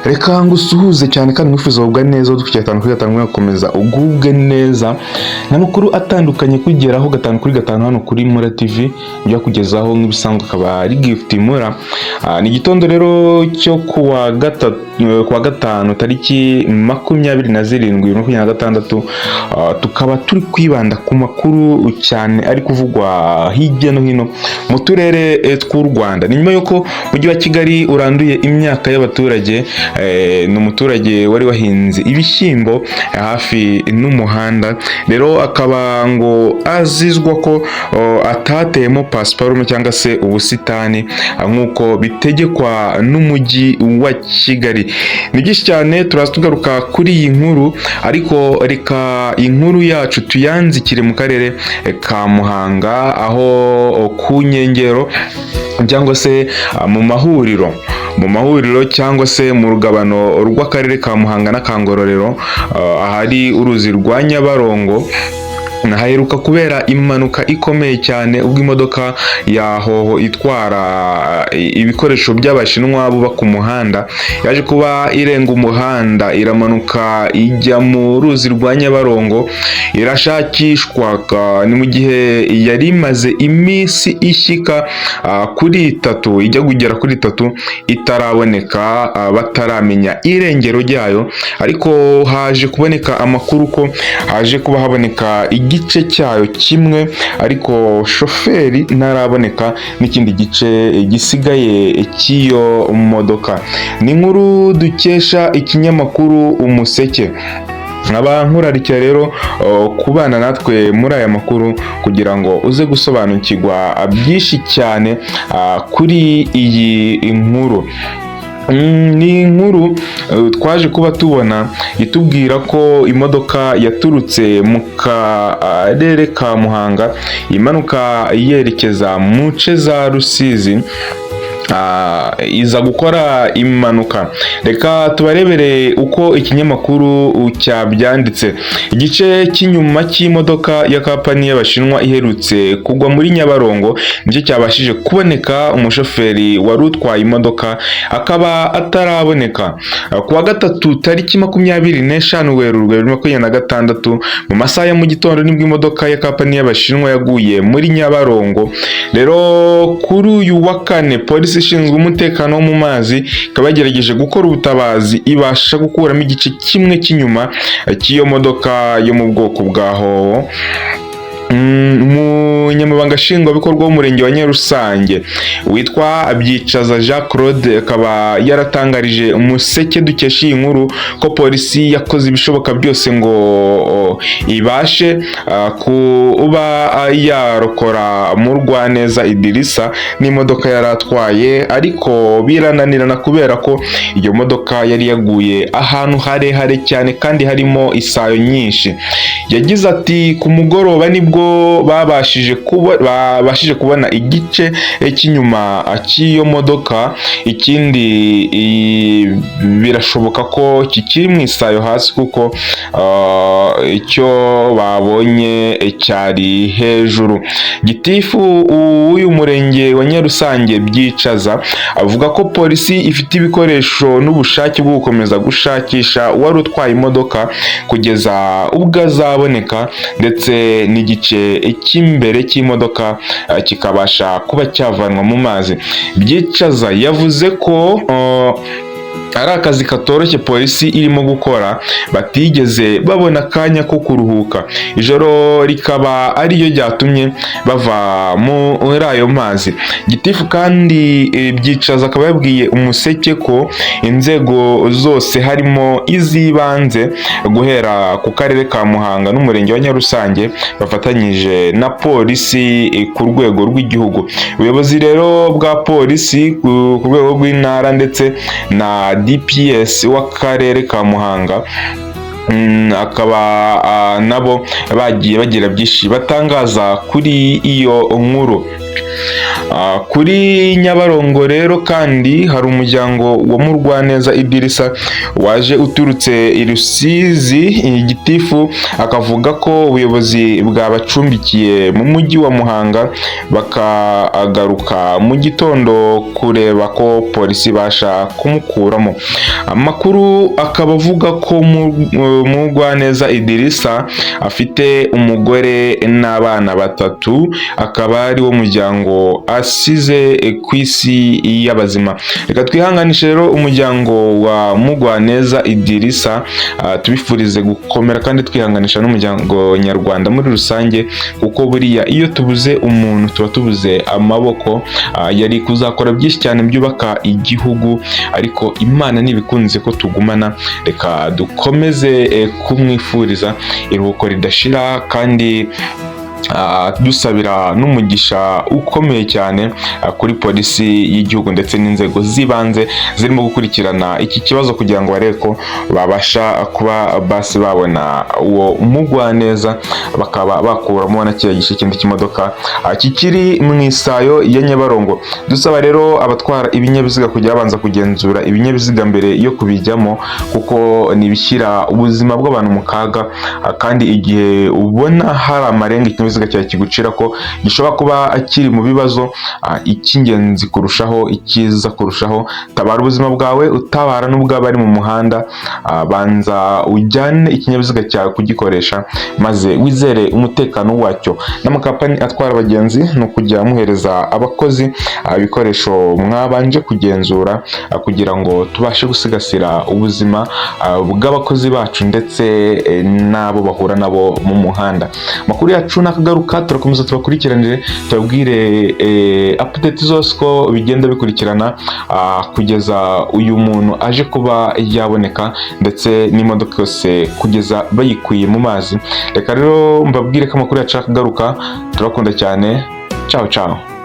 Reka ngusuhuze cyane kandi nkwifuza kugubwa neza dufite gatanu kuri gatanu gukomeza ugubwe neza n'amakuru atandukanye kugeraho gatanu kuri gatanu hano kuri Mura TV byo kugezaho nk'ibisanzwe akaba ari Gift Mura. Ni gitondo rero cyo kuwa gatanu tariki 27/7/2026 tukaba turi kwibanda ku makuru cyane ari kuvugwa hirya no hino mu turere tw'u Rwanda. Ni nyuma yuko mujyi wa Kigali uranduye imyaka y'abaturage, ni umuturage wari wahinze ibishyimbo hafi n'umuhanda, rero akaba ngo azizwa ko atateyemo pasiparume cyangwa se ubusitani nk'uko bitegekwa n'umujyi wa Kigali. Ni byinshi cyane turaza tugaruka kuri iyi nkuru, ariko reka inkuru yacu tuyanzikire mu karere ka Muhanga, aho ku nkengero cyangwa se mu mahuriro cyangwa se mu rugabano rw'akarere ka Muhanga na Kangororero, ahari uruzi rwa Nyabarongo, haheruka kubera impanuka ikomeye cyane ubwo imodoka ya hoho itwara ibikoresho by'abashinwa buba ku muhanda yaje kuba irenga umuhanda iramanuka ijya mu ruzi rwa Nyabarongo. Irashakishwa ni mu gihe yari imaze iminsi ishyika kuri 3 ijya kugera kuri 3 itaraboneka, bataramenya irengero ryayo, ariko haje kuboneka amakuru ko haje kuba haboneka igice cyayo kimwe, ariko shoferi ntaraboneka n'ikindi gice gisigaye cy'iyo modoka. Ni inkuru dukesha ikinyamakuru Umuseke. Nkurarikira rero kubana natwe muri aya makuru kugira ngo uze gusobanukirwa byinshi cyane kuri iyi nkuru. Ni inkuru twaje kuba tubona itubwira ko imodoka yaturutse mu karere ka Muhanga imanuka yerekeza mu nce za Rusizi, iza gukora impanuka. Reka tubarebere uko ikinyamakuru cyabyanditse. Igice cy'inyuma cy'imodoka ya kampani y'abashinwa iherutse kugwa muri Nyabarongo nicyo cyabashije kuboneka. Umushoferi wari utwaye imodoka akaba ataraboneka. Kuwa gatatu tariki 25 Werurwe 2026 mu masaha ya mu gitondo nibwo imodoka ya kampani y'abashinwa yaguye muri Nyabarongo. Rero kuri uyu wa kane polisi ishinzwe umutekano wo mu mazi ikaba yagerageje gukora ubutabazi, ibasha gukuramo igice kimwe cy'inyuma cy'iyo modoka yo mu bwoko bwa hoho. Umunyamabanga nshingwabikorwa w'umurenge wa Nyarusange witwa Byicaza Jean Claude akaba yaratangarije Umuseke dukesha iyi nkuru ko polisi yakoze ibishoboka byose ngo ibashe kuba yarokora Murwaneza Idirisa n'imodoka yari atwaye, ariko birananirana kubera ko iyo modoka yari yaguye ahantu harehare cyane kandi harimo isayo nyinshi. Yagize ati ku mugoroba nibwo babashije kubona igice cy'inyuma cy'iyo modoka, ikindi birashoboka ko kikiri mu isayo hasi kuko icyo babonye cyari hejuru. Gitifu w'uyu murenge wa Nyarusange Byicaza avuga ko polisi ifite ibikoresho n'ubushake bwo gukomeza gushakisha uwari utwaye imodoka kugeza ubwo azaboneka, ndetse n'igice cy'imbere cy'imodoka kikabasha kuba cyavanwa mu mazi. Byicaza yavuze ko ari akazi katoroshye polisi irimo gukora, batigeze babona akanya ko kuruhuka. Ijoro rikaba ariyo ryatumye bava muri ayo mazi. Gitifu kandi Byicaza akaba yabwiye Umuseke ko inzego zose harimo iz'ibanze guhera ku karere ka Muhanga n'umurenge wa Nyarusange bafatanyije na polisi ku rwego rw'igihugu. Ubuyobozi rero bwa polisi ku rwego rw'intara ndetse na DPS w'akarere ka Muhanga akaba nabo bagiye bagira byinshi batangaza kuri iyo nkuru. Kuri Nyabarongo rero kandi hari umuryango wa Mugwaneza Idirisa waje uturutse i Rusizi. Gitifu akavuga ko ubuyobozi bwabacumbikiye mu mujyi wa Muhanga bakagaruka mu gitondo kureba ko polisi ibasha kumukuramo. Amakuru akaba avuga ko Mugwaneza Idirisa afite umugore n'abana batatu, akaba ari wo muryango asize ku isi y'abazima. Reka twihanganishe rero umuryango wa Mugwaneza Idirisa, tubifurize gukomera kandi twihanganisha n'umuryango nyarwanda muri rusange, kuko buriya iyo tubuze umuntu tuba tubuze amaboko. Yari kuzakora byinshi cyane byubaka igihugu, ariko Imana ntibikunze ko tugumana. Reka dukomeze kumwifuriza iruhuko ridashira, kandi dusabira n'umugisha ukomeye cyane kuri polisi y'igihugu ndetse n'inzego z'ibanze zirimo gukurikirana iki kibazo, kugira ngo barebe ko babasha kuba basi babona uwo Mugwaneza, bakaba bakuramo na kiriya gishe kindi cy'imodoka kikiri mu isayo ya Nyabarongo. Dusaba rero abatwara ibinyabiziga kujya babanza kugenzura ibinyabiziga mbere yo kubijyamo, kuko nibishyira ubuzima bw'abantu mu kaga, kandi igihe ubona hari amarenga ikinyabiziga cyawe kigucira ko gishobora kuba kiri mu bibazo, icy'ingenzi kurushaho, ikiza kurushaho, tabara ubuzima bwawe, utabara n'ubw'abari mu muhanda. Banza ujyane ikinyabiziga cyawe kugikoresha, maze wizere umutekano wacyo. N'amakampani atwara abagenzi ni ukujya muhereza abakozi ibikoresho mwabanje kugenzura, kugira ngo tubashe gusigasira ubuzima bw'abakozi bacu ndetse n'abo bahura nabo mu muhanda. Amakuru yacu nakagaruka, turakomeza tubakurikiranire, tubabwire update zose ko bigenda bikurikirana, kugeza uyu muntu aje kuba yaboneka, ndetse n'imodoka yose kugeza bayikuye mu mazi. Reka rero mbabwire ko amakuru yacu nakagaruka, turakunda cyane. Ciao ciao.